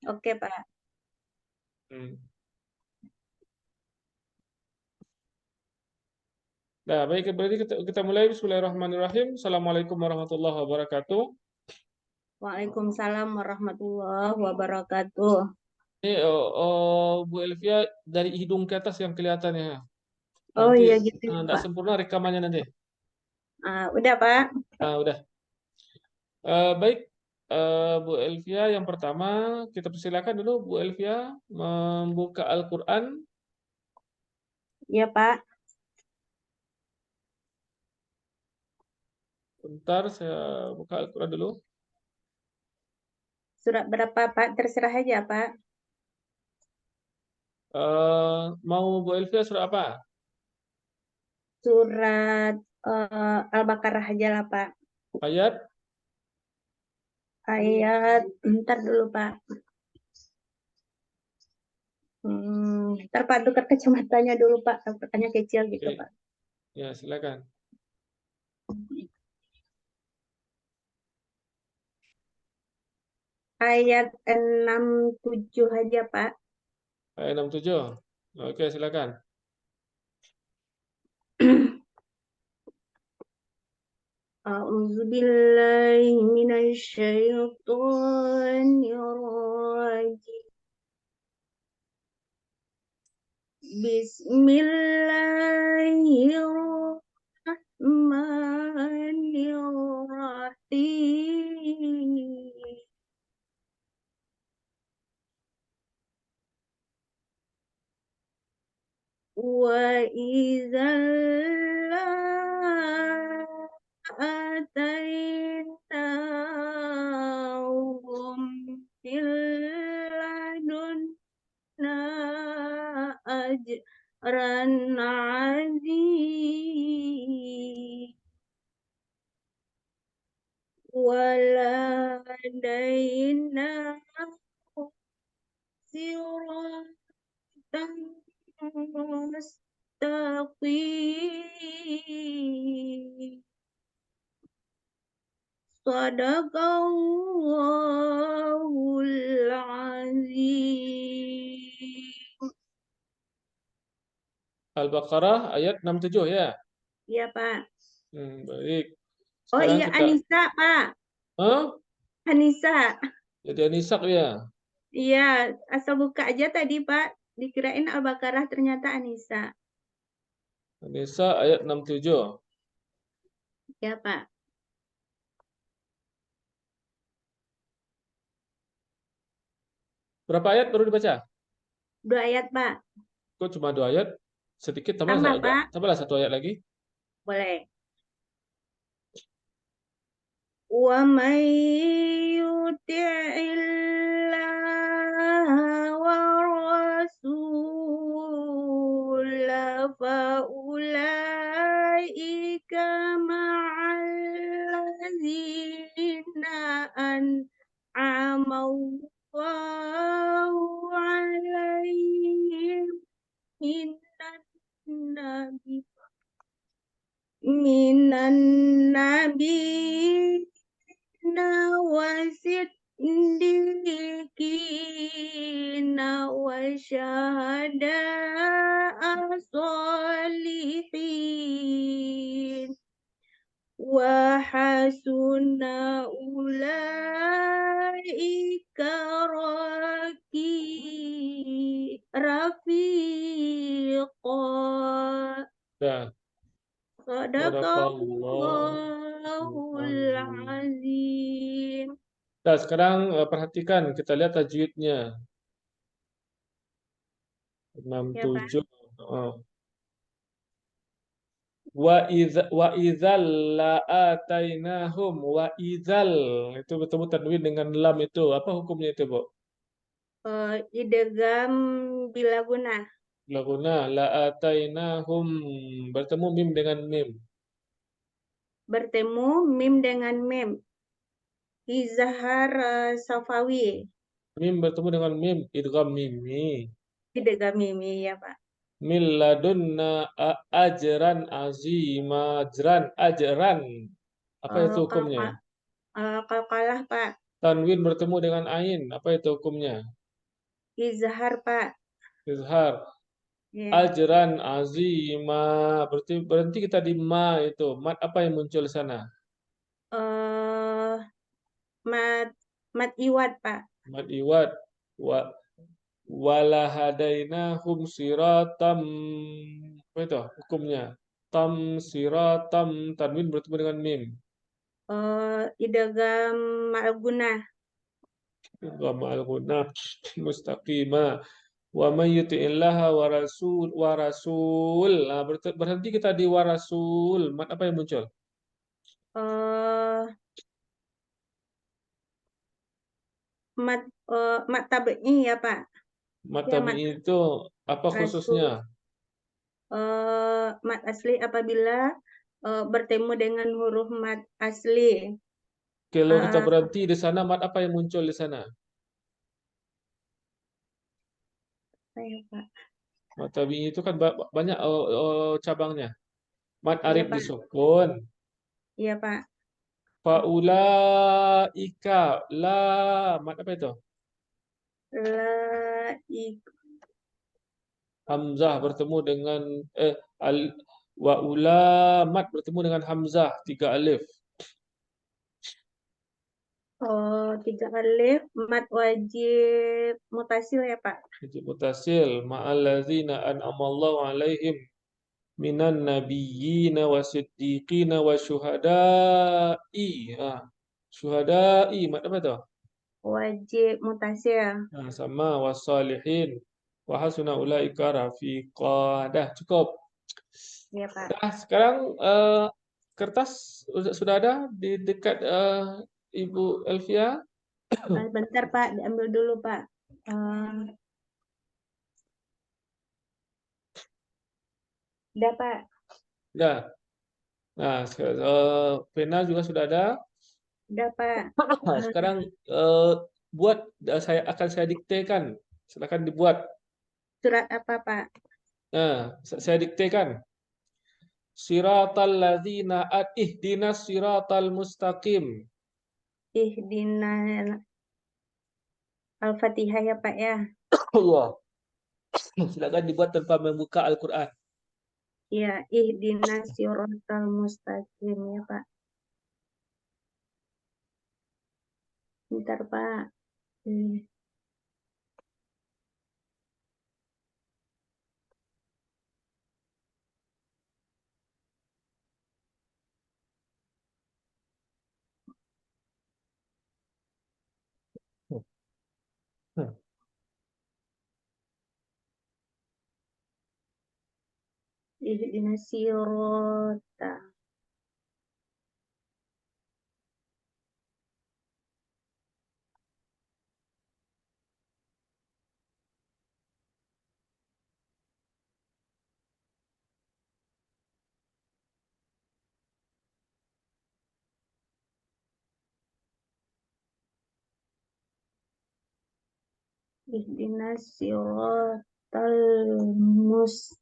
Oke, Pak. Hmm. Nah, baik, berarti kita mulai. Bismillahirrahmanirrahim. Assalamualaikum warahmatullahi wabarakatuh. Waalaikumsalam warahmatullahi wabarakatuh. Ini Bu Elvia, dari hidung ke atas yang kelihatan ya. Oh Nanti iya gitu ya, nggak Pak. sempurna rekamannya nanti. Udah, Pak. Udah. Baik, Bu Elvia, yang pertama kita persilakan dulu Bu Elvia membuka Al-Quran. Iya, Pak. Bentar, saya buka Al-Quran dulu. Surat berapa, Pak? Terserah aja, Pak. Mau Bu Elvia surat apa? Surat Al-Baqarah aja lah, Pak. Ayat? Ayat, ntar dulu, Pak. Ntar Pak tukar kacamatanya dulu, Pak. Kacamatanya kecil gitu, Oke, Pak. ya silakan. Ayat 67 aja, Pak. Ayat 67. Oke, silakan. أعوذ بالله من الشيطان الرجيم بسم الله الرحمن الرحيم وإذا آتيناهم من لدنا أجرا عظيما ولهديناهم صراطا مستقيما Sadaqallahul azim. Al-Baqarah ayat 67 ya. Iya, Pak. Baik. Oh Sekarang iya, kita Anissa, Pak. Hah? Anissa. Jadi Anisak ya. Iya, asal buka aja tadi, Pak. Dikirain Al-Baqarah ternyata Anissa. Anisa ayat 67. Ya, Pak. Berapa ayat baru dibaca? 2 ayat, Pak. Kok cuma 2 ayat? Sedikit, Tambah, Pak. tambahlah 1 ayat lagi. Boleh. Wa may yuti'illah wa rasul fa ulaika ma'allazina an'ama Allahu 'alaihim minan nabi minan nabi wasiddiqina wa syahada as-solihin wa hasuna ulaika rafiqa. Ya, Sadaqallahul Sadaqallahul. azim. Nah, sekarang perhatikan, kita lihat tajwidnya. Ya, Pak. 67. Oh. Wa idzal la'atainahum wa idzal, itu bertemu tanwin dengan lam, itu apa hukumnya itu, Bu? Idgham bila guna. Laguna la'atainahum, bertemu mim dengan mim. Bertemu mim dengan mim. Izhar safawi. Mim bertemu dengan mim, idgham mimi. Idgham mimi ya, Pak. Min ladunna ajran azima, ajran, ajran. Apa itu hukumnya? Kalkalah, Pak. Tanwin bertemu dengan ain, apa itu hukumnya? Izhar, Pak. Izhar. Ya. Ajran azima. Berhenti kita di ma itu. Mat apa yang muncul di sana? Eh, mat mat iwad, Pak. Mat iwad. Wa walahadainahum siratam. Apa itu hukumnya? Tam siratam. Tanwin bertemu dengan mim. Idgham ma'gunah. Wa ma'al ghunah mustaqimah. Wa may yuti'illaha wa rasul. Nah, berhenti kita di wa rasul. Mat apa yang muncul? Eh, mat mat tabi'i ya, Pak. Mat Ya, mat tabi'i itu apa khususnya? rasul. Mat asli apabila bertemu dengan huruf mat asli. Kalau kita Eh, berhenti di sana, mat apa yang muncul di sana? apa ya, Pak? Mat tabi'i itu kan banyak cabangnya. Mat Iya, arif Pak. disukun. Iya, Pak. Faulaika la mat apa itu? La ik Hamzah bertemu dengan al wa ulamat bertemu dengan hamzah tiga alif. tiga alif mat wajib mutasil ya, Pak. Wajib mutasil ma'allazina an'amallahu alaihim minan nabiyyina wasiddiqina wasyuhada'i. Ah, syuhada'i mat apa itu? Wajib mutasil. Nah, sama wasalihin wa hasuna ulaika rafiqa. Dah cukup. Ya, Pak. Dah sekarang kertas sudah ada di dekat Ibu Elvia. Bentar, Pak, diambil dulu, Pak. Udah, Pak. Dah. Nah, pena juga sudah ada. Udah, Pak. Nah, Eh, sekarang buat saya diktekan. Silakan dibuat. surat apa, Pak? Nah, saya diktekan. Siratal ladzina ihdinas siratal mustaqim. Ihdinal Al-Fatihah ya, Pak ya. Allah. Silakan dibuat tanpa membuka Al-Qur'an. Ya, ihdinas siratal mustaqim ya, Pak. Bentar, Pak. Hmm. Ihdinas sirota. Ihdinas siratal mus.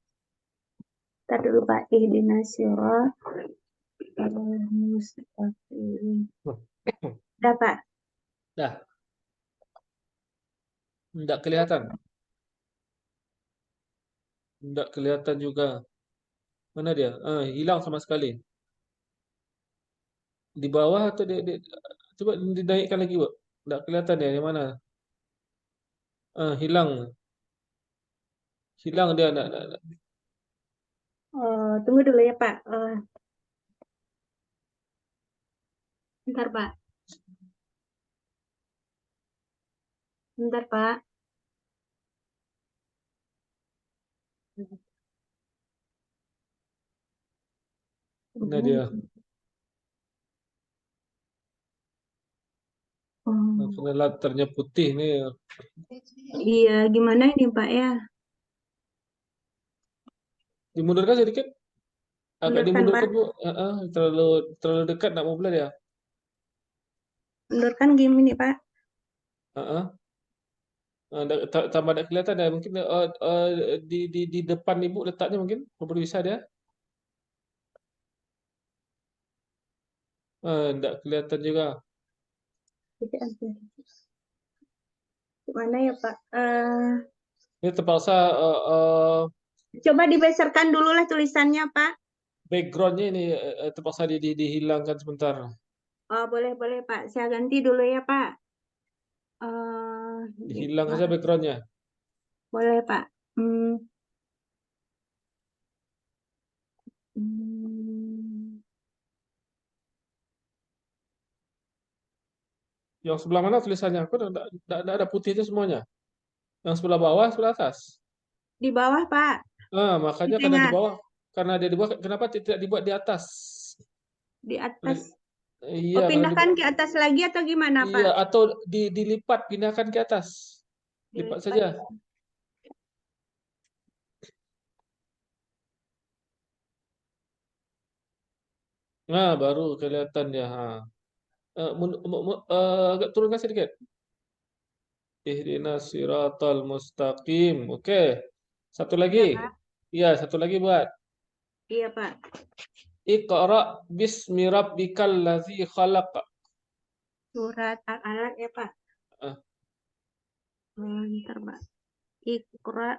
Ntar dulu, Pak. Ihdinas siratal mustaqim. Udah, Pak. Dah, enggak kelihatan. Enggak kelihatan juga. Mana dia? Hilang sama sekali. Di bawah atau coba dinaikkan lagi, Bu. Enggak kelihatan ya di mana? Hilang. Hilang dia enggak. Tunggu dulu ya, Pak. Bentar, Pak. Bentar, Pak. Mana dia? Oh, Karena latarnya putih nih. iya, gimana ini, Pak ya? Dimundurkan sedikit. Agak Mundurkan, Pak. dimundurkan, Bu. Terlalu terlalu dekat nak mau ya. Mundurkan gini, Pak. Heeh. Tambah tak kelihatan ya. Mungkin di depan Ibu letaknya mungkin. Kalau bisa dia. Enggak kelihatan juga. Gimana ya Pak? Ini terpaksa Coba dibesarkan dulu lah tulisannya Pak. backgroundnya ini terpaksa dihilangkan sebentar. Oh, boleh boleh Pak. Saya ganti dulu ya Pak. Dihilang Pak. saja backgroundnya. Boleh Pak. Hmm. Hmm. Yang sebelah mana tulisannya? Kok tidak ada putihnya semuanya? Yang sebelah bawah, sebelah atas? Di bawah Pak. Di Makanya karena di tengah. bawah, karena dia di bawah, kenapa tidak dibuat di atas? Di atas. Iya, Oh, kalau pindahkan ke atas lagi atau gimana iya Pak? atau dilipat, pindahkan ke atas, lipat Dilipat. saja. Nah, baru kelihatan ya. Agak turunkan sedikit. Ihdinas siratal mustaqim. Oke. Satu lagi. Ya Pak. Iya, satu lagi buat. Iya Pak. Iqra bismi rabbikal ladzi khalaq. Surat Al-Alaq ya Pak. Ah, Ntar Pak. Iqra.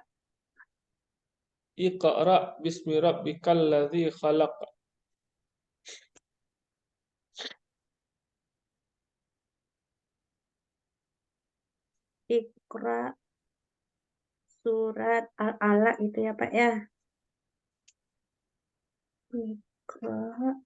Iqra bismi rabbikal ladzi khalaq. Iqra. Surat Al-Alaq itu ya Pak ya. Iqra.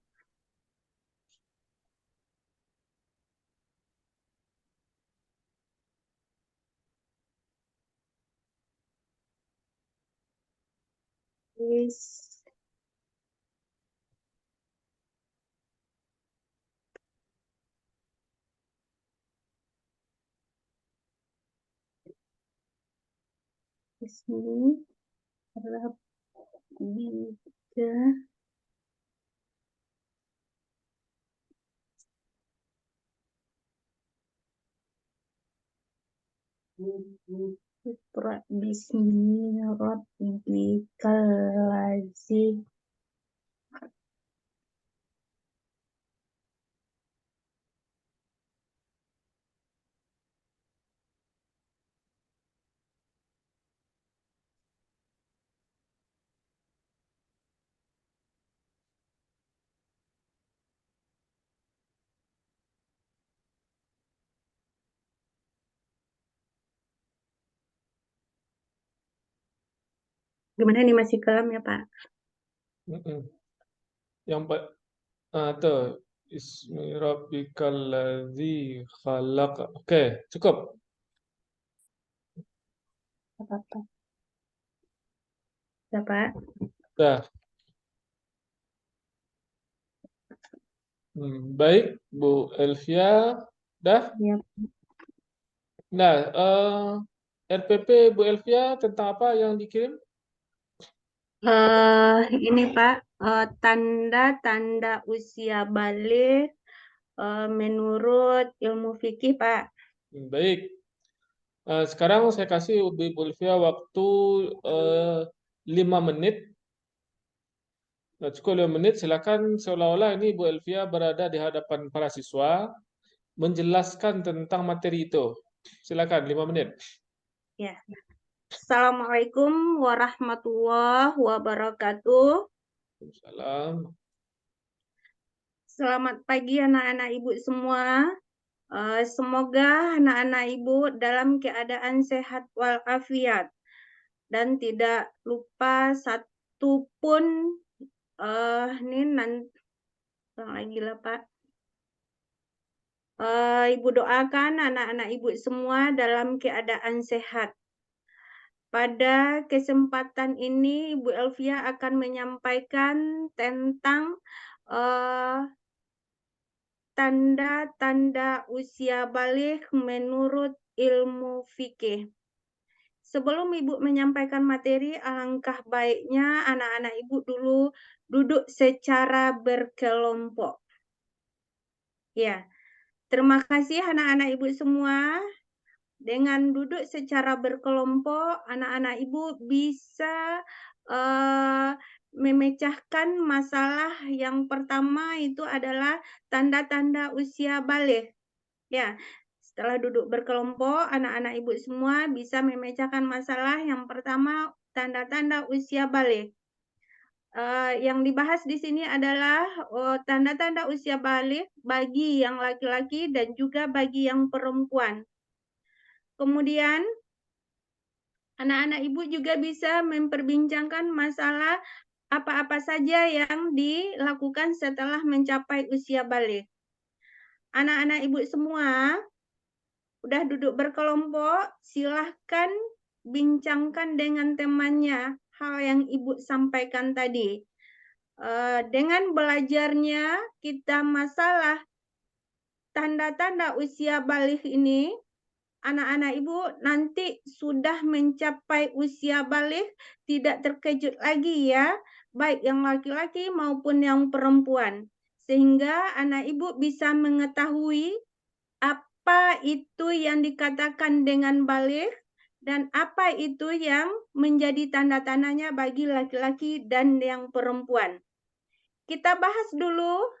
Is. Bismi. Rabbika. Iqra bismi rabbikal ladzi. Gimana nih masih kelam ya Pak? mm-mm. Yang tuh Bismi rabbikal ladzi khalaq. Oke, cukup. Apa-apa. Ya Pak. Dah. Baik, Bu Elvia. Dah. Ya. Nah, RPP Bu Elvia tentang apa yang dikirim? Ini Pak, tanda-tanda usia balik menurut ilmu fikih Pak. Baik. Sekarang saya kasih Bu Elvia waktu 5 menit. Nah, cukup 5 menit. Silakan seolah-olah ini Bu Elvia berada di hadapan para siswa menjelaskan tentang materi itu. Silakan 5 menit. Ya. Assalamualaikum warahmatullahi wabarakatuh. Salam. Selamat pagi anak-anak ibu semua. Semoga anak-anak ibu dalam keadaan sehat walafiat dan tidak lupa satu pun ini nanti lagi lah Pak. Ibu doakan anak-anak ibu semua dalam keadaan sehat. Pada kesempatan ini Ibu Elvia akan menyampaikan tentang tanda-tanda usia balik menurut ilmu fikih. Sebelum Ibu menyampaikan materi, alangkah baiknya anak-anak Ibu dulu duduk secara berkelompok. Ya, terima kasih anak-anak Ibu semua. Dengan duduk secara berkelompok, anak-anak Ibu bisa memecahkan masalah yang pertama itu adalah tanda-tanda usia balik. Ya, Setelah duduk berkelompok, anak-anak ibu semua bisa memecahkan masalah. Yang pertama, tanda-tanda usia balik. Yang dibahas di sini adalah tanda-tanda usia balik bagi yang laki-laki dan juga bagi yang perempuan. Kemudian, anak-anak ibu juga bisa memperbincangkan masalah apa-apa saja yang dilakukan setelah mencapai usia balik. Anak-anak ibu semua udah duduk berkelompok, silahkan bincangkan dengan temannya hal yang ibu sampaikan tadi. Dengan belajarnya kita masalah tanda-tanda usia balik ini, anak-anak ibu nanti sudah mencapai usia balik tidak terkejut lagi ya, baik yang laki-laki maupun yang perempuan. Sehingga anak ibu bisa mengetahui apa itu yang dikatakan dengan balik dan apa itu yang menjadi tanda-tandanya bagi laki-laki dan yang perempuan. Kita bahas dulu,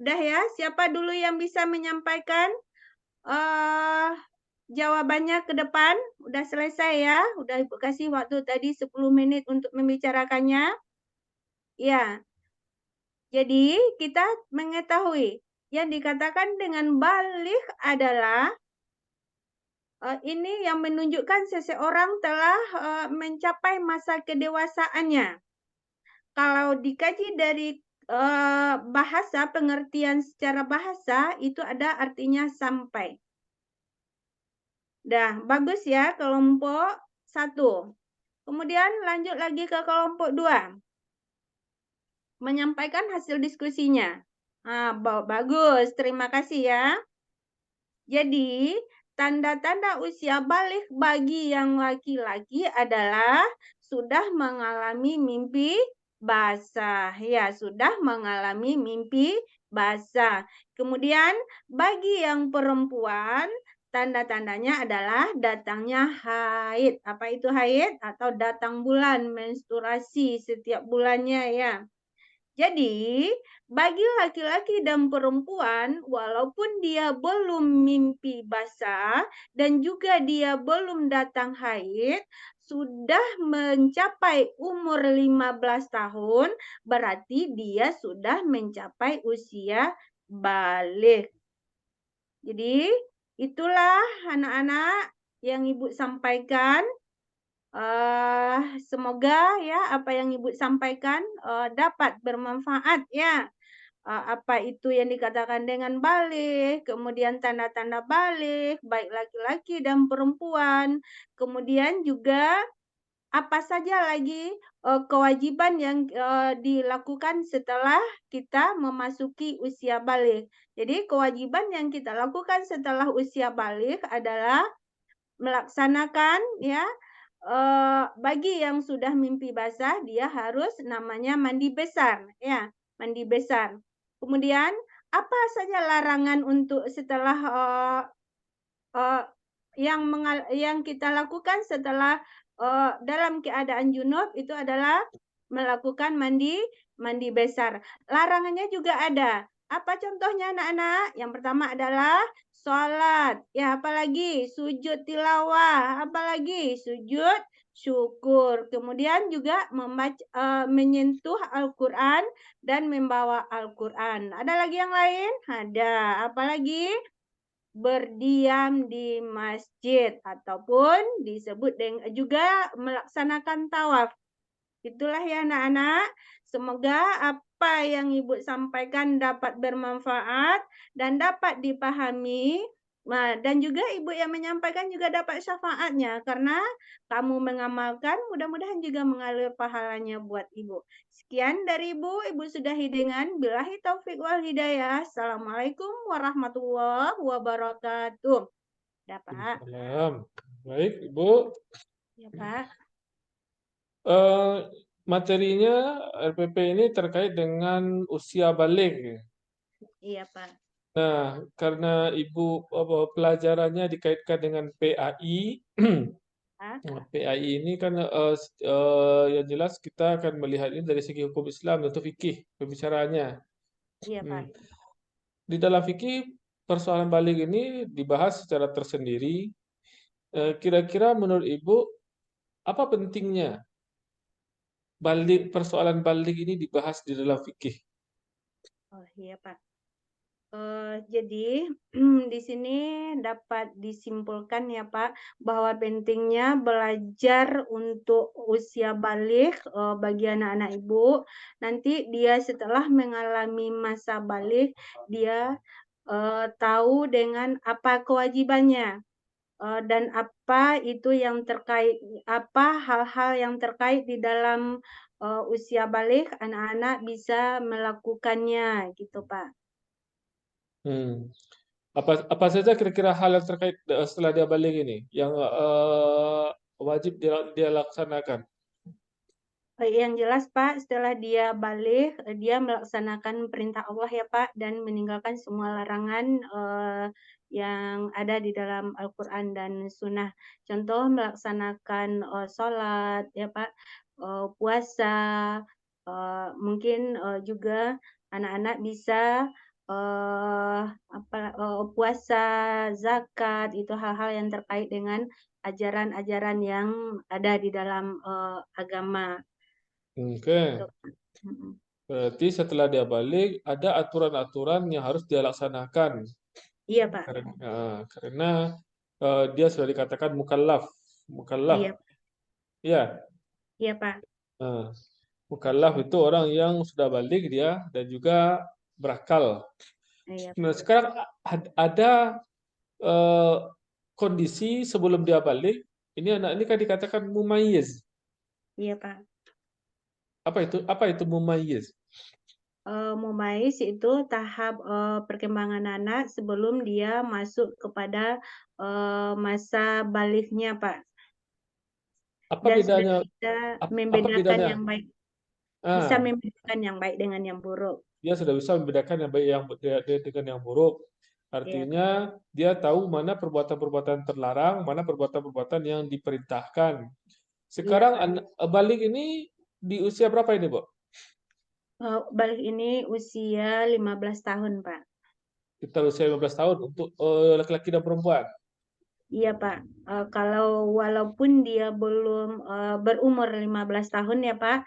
udah ya, siapa dulu yang bisa menyampaikan jawabannya ke depan? Udah selesai ya, udah Ibu kasih waktu tadi 10 menit untuk membicarakannya. Ya, jadi kita mengetahui yang dikatakan dengan balik adalah ini yang menunjukkan seseorang telah mencapai masa kedewasaannya. Kalau dikaji dari bahasa, pengertian secara bahasa, itu ada artinya sampai. Dah, bagus ya kelompok 1. Kemudian lanjut lagi ke kelompok 2. Menyampaikan hasil diskusinya. Bagus, terima kasih ya. Jadi, tanda-tanda usia balik bagi yang laki-laki adalah sudah mengalami mimpi basah. Ya, sudah mengalami mimpi basah. Kemudian, bagi yang perempuan, tanda-tandanya adalah datangnya haid. Apa itu haid? Atau datang bulan, menstruasi setiap bulannya ya. Jadi, bagi laki-laki dan perempuan, walaupun dia belum mimpi basah dan juga dia belum datang haid, sudah mencapai umur 15 tahun, berarti dia sudah mencapai usia balik. Jadi, itulah anak-anak yang Ibu sampaikan. Semoga ya apa yang Ibu sampaikan dapat bermanfaat ya. Apa itu yang dikatakan dengan balik, kemudian tanda-tanda balik, baik laki-laki dan perempuan. Kemudian juga apa saja lagi kewajiban yang dilakukan setelah kita memasuki usia balik. Jadi kewajiban yang kita lakukan setelah usia balik adalah melaksanakan ya bagi yang sudah mimpi basah, dia harus namanya mandi besar, ya, mandi besar. Kemudian apa saja larangan untuk setelah yang kita lakukan setelah dalam keadaan junub itu adalah melakukan mandi besar. Larangannya juga ada. Apa contohnya anak-anak? Yang pertama adalah sholat. Ya, apalagi sujud tilawah. Apalagi sujud syukur. Kemudian juga menyentuh Al-Quran dan membawa Al-Quran. Ada lagi yang lain? Ada. Apalagi berdiam di masjid ataupun disebut juga melaksanakan tawaf. Itulah ya anak-anak. Semoga apa yang Ibu sampaikan dapat bermanfaat dan dapat dipahami. Dan juga Ibu yang menyampaikan juga dapat syafaatnya. Karena kamu mengamalkan, mudah-mudahan juga mengalir pahalanya buat Ibu. Sekian dari Ibu. Ibu sudahi dengan billahi taufik wal hidayah. Assalamualaikum warahmatullahi wabarakatuh. Ya, Pak. Salam. Baik, Ibu. Ya, Pak. Materinya RPP ini terkait dengan usia balik. Iya, Pak. Nah, karena Ibu pelajarannya dikaitkan dengan PAI, nah, PAI ini kan yang jelas kita akan melihat ini dari segi hukum Islam atau fikih pembicaraannya. Iya, Pak. Di dalam fikih persoalan balik ini dibahas secara tersendiri. Kira-kira menurut Ibu, apa pentingnya persoalan balik ini dibahas di dalam fikih? Oh iya Pak. Jadi di sini dapat disimpulkan ya Pak, bahwa pentingnya belajar untuk usia balik bagi anak-anak Ibu. Nanti dia setelah mengalami masa balik, dia tahu dengan apa kewajibannya dan apa itu yang terkait, apa hal-hal yang terkait di dalam usia balik, anak-anak bisa melakukannya gitu Pak. Hmm. Apa saja kira-kira hal yang terkait setelah dia balik ini yang wajib dia laksanakan? Yang jelas Pak, setelah dia balik, dia melaksanakan perintah Allah ya Pak, dan meninggalkan semua larangan yang ada di dalam Al-Quran dan Sunnah. Contoh melaksanakan sholat ya Pak, puasa, mungkin juga anak-anak bisa puasa, zakat, itu hal-hal yang terkait dengan ajaran-ajaran yang ada di dalam agama. Oke, Gitu. Mhm. berarti setelah dia balik ada aturan-aturan yang harus dia laksanakan Iya, Pak. karena dia sudah dikatakan mukallaf, Iya, mukallaf, ya. iya, Pak. Nah, mukallaf itu orang yang sudah balik dia dan juga berakal. Iya, Nah, Pak. sekarang ada eh, kondisi sebelum dia balik, ini anak ini kan dikatakan mumayyiz. Iya, Pak. Apa itu? Apa itu mumayyiz? Mumais itu tahap perkembangan anak sebelum dia masuk kepada masa baliknya, Pak. Apa Dan sudah bedanya? bisa Apa membedakan bedanya? yang baik, bisa Ah, membedakan yang baik dengan yang buruk. dia sudah bisa membedakan yang baik dengan yang buruk. Iya, Pak. Artinya dia tahu mana perbuatan-perbuatan terlarang, mana perbuatan-perbuatan yang diperintahkan. Iya, Sekarang Pak. balik ini di usia berapa ini, Bu? Balik ini usia 15 tahun, Pak. Kita usia 15 tahun untuk laki-laki dan perempuan. Iya, Pak. Kalau walaupun dia belum berumur 15 tahun ya, Pak,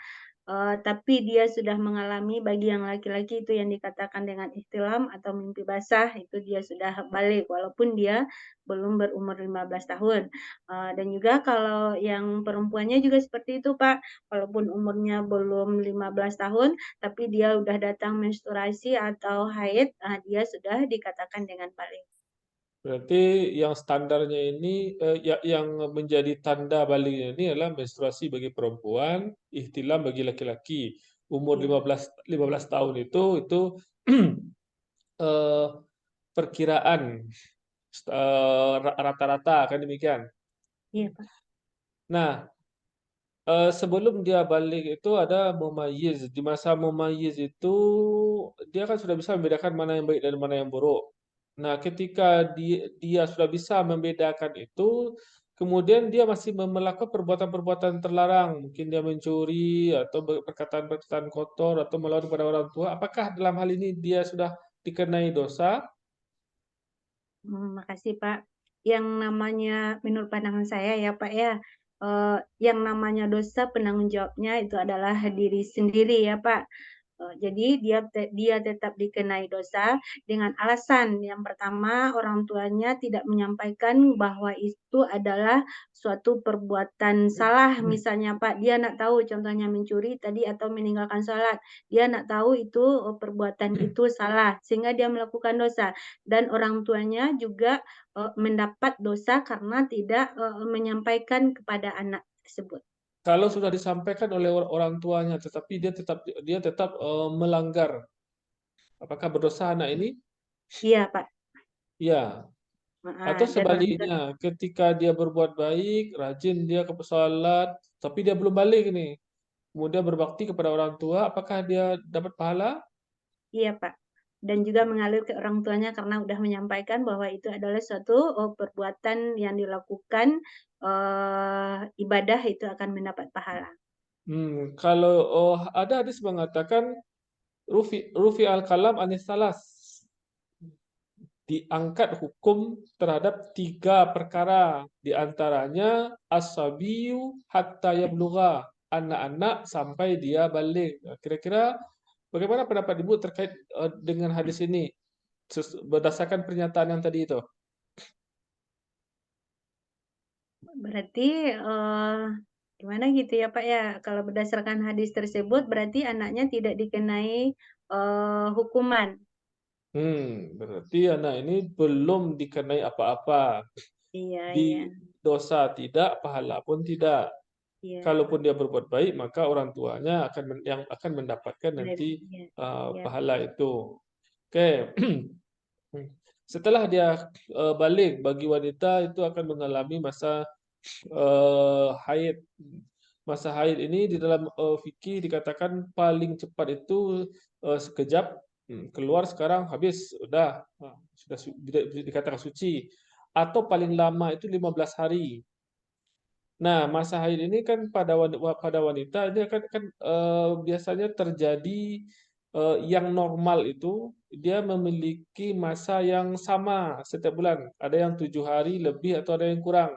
tapi dia sudah mengalami, bagi yang laki-laki itu yang dikatakan dengan ihtilam atau mimpi basah, itu dia sudah balik walaupun dia belum berumur 15 tahun. Dan juga kalau yang perempuannya juga seperti itu, Pak. Walaupun umurnya belum 15 tahun, tapi dia udah datang menstruasi atau haid, dia sudah dikatakan dengan balik. Berarti yang standarnya ini, yang menjadi tanda baliknya ini adalah menstruasi bagi perempuan, ihtilam bagi laki-laki. Umur Iya, 15 tahun itu eh, perkiraan rata-rata kan demikian. iya, Pak. Nah, sebelum dia balik itu ada mumayyiz. Di masa mumayyiz itu dia kan sudah bisa membedakan mana yang baik dan mana yang buruk. Nah, ketika dia sudah bisa membedakan itu, kemudian dia masih melakukan perbuatan-perbuatan terlarang. Mungkin dia mencuri atau perkataan-perkataan kotor atau melawan kepada orang tua. Apakah dalam hal ini dia sudah dikenai dosa? Makasih Pak. Yang namanya menurut pandangan saya ya Pak ya, yang namanya dosa penanggung jawabnya itu adalah diri sendiri ya Pak. Jadi dia tetap dikenai dosa dengan alasan yang pertama, orang tuanya tidak menyampaikan bahwa itu adalah suatu perbuatan salah misalnya Pak, dia nak tahu contohnya mencuri tadi atau meninggalkan sholat, dia nak tahu itu perbuatan itu salah sehingga dia melakukan dosa, dan orang tuanya juga mendapat dosa karena tidak menyampaikan kepada anak tersebut. Kalau sudah disampaikan oleh orang tuanya, tetapi dia tetap melanggar, apakah berdosa anak ini? Iya Pak. Ya. Atau Dan orang tua. sebaliknya, ketika dia berbuat baik, rajin dia ke sholat, tapi dia belum balik ini, kemudian berbakti kepada orang tua, apakah dia dapat pahala? Iya, Pak. Dan juga mengalir ke orang tuanya karena udah menyampaikan bahwa itu adalah suatu perbuatan yang dilakukan ibadah, itu akan mendapat pahala. Kalau ada hadis mengatakan Rufi al kalam anis salas. diangkat hukum terhadap 3 perkara, di antaranya as-sabiyu hatta yablugha, anak-anak sampai dia balik. Kira-kira bagaimana pendapat Ibu terkait dengan hadis ini berdasarkan pernyataan yang tadi itu? Berarti, gimana gitu ya, Pak, ya, kalau berdasarkan hadis tersebut berarti anaknya tidak dikenai, hukuman? Berarti anak ini belum dikenai apa-apa. Iya iya Di dosa tidak, pahala pun tidak. iya, Kalaupun dia berbuat baik, maka orang tuanya yang akan mendapatkan bener, nanti iya iya, pahala itu. Oke. Setelah dia balik, bagi wanita itu akan mengalami masa haid. Masa haid ini di dalam fikih dikatakan paling cepat itu sekejap, keluar sekarang habis, sudah sudah dikatakan suci. Atau paling lama itu 15 hari. Nah, masa haid ini kan pada wanita ini biasanya terjadi, yang normal itu dia memiliki masa yang sama setiap bulan. Ada yang 7 hari lebih atau ada yang kurang.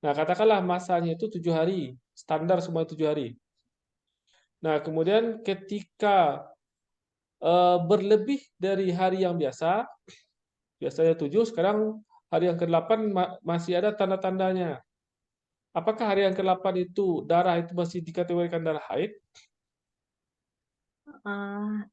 Nah, katakanlah masanya itu 7 hari, standar semua 7 hari. Nah, kemudian ketika berlebih dari hari yang biasa, biasanya 7, sekarang hari yang ke-8 masih ada tanda-tandanya. Apakah hari yang ke-8 itu darah itu masih dikategorikan darah haid?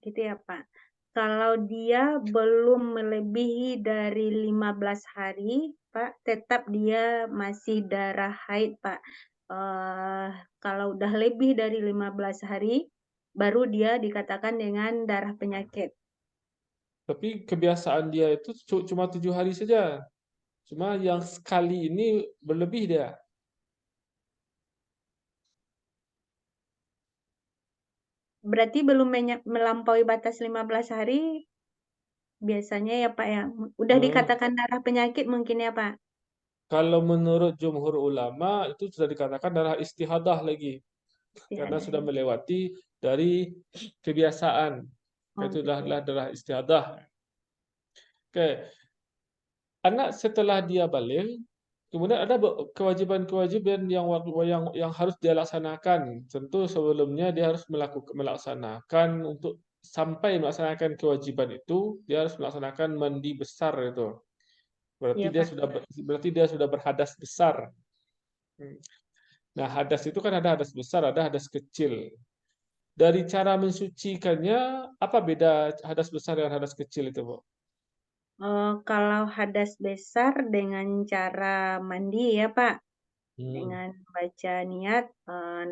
gitu ya, Pak. Kalau dia belum melebihi dari 15 hari, Pak, tetap dia masih darah haid, Pak. Eee, Kalau udah lebih dari 15 hari, baru dia dikatakan dengan darah penyakit. Tapi kebiasaan dia itu cuma 7 hari saja. Cuma yang sekali ini berlebih dia. Berarti belum melampaui batas 15 hari biasanya ya, Pak, ya? Udah Eh, dikatakan darah penyakit mungkin ya, Pak? Kalau menurut jumhur ulama itu sudah dikatakan darah istihadah lagi. Karena Istiadah sudah ya. melewati dari kebiasaan. Oh Itu gitu ya. adalah darah istihadah. Oke, anak setelah dia balik, kemudian ada kewajiban-kewajiban yang harus dia laksanakan. Tentu sebelumnya dia harus melaksanakan untuk sampai melaksanakan kewajiban itu, dia harus melaksanakan mandi besar itu. Berarti Iya, dia Pak. sudah berhadas besar. Hmm. Nah, hadas itu kan ada hadas besar, ada hadas kecil. Dari cara mensucikannya, apa beda hadas besar dengan hadas kecil itu, Bu? Kalau hadas besar dengan cara mandi ya, Pak, Hmm. dengan baca niat,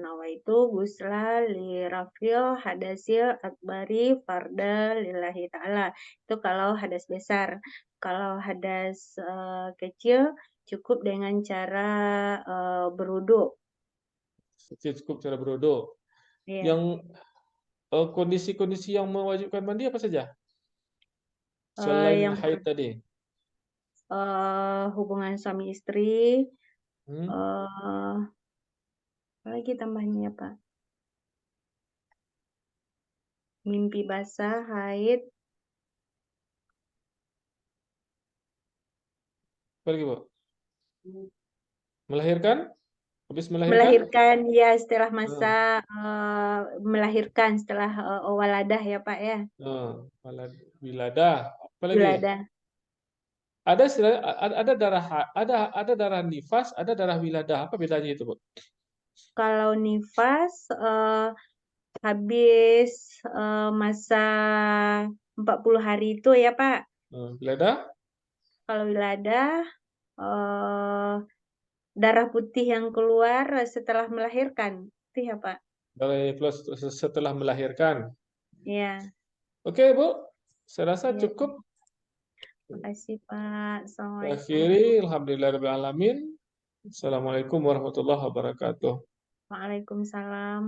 nawaitu ghusla li rafil hadasil akbari farda lillahi ta'ala. Itu kalau hadas besar. Kalau hadas, kecil cukup dengan cara, berwudu. Cukup cara berwudu. Iya, Yang kondisi-kondisi yang mewajibkan mandi apa saja? Selain yang haid tadi. hubungan suami istri, Hmm. eee, apalagi tambahnya ya, Pak? Mimpi basah, haid, Apa lagi, Bu? Melahirkan? Habis melahirkan? melahirkan ya setelah Hmm. masa, melahirkan setelah, waladah ya, Pak, ya, Wiladah. Apa lagi? wiladah. Ada istilah, ada darah ada darah nifas, ada darah wiladah. Apa bedanya itu, Bu? Kalau nifas, habis, masa 40 hari itu ya, Pak. Wiladah? Kalau wiladah, eee, darah putih yang keluar setelah melahirkan, itu ya, Pak? Dari plus setelah melahirkan. Iya Oke, Bu. Saya rasa iya. cukup. Makasih, Pak. Assalamualaikum. Akhiri, alhamdulillahirabbil alamin. Assalamualaikum warahmatullahi wabarakatuh. Waalaikumsalam.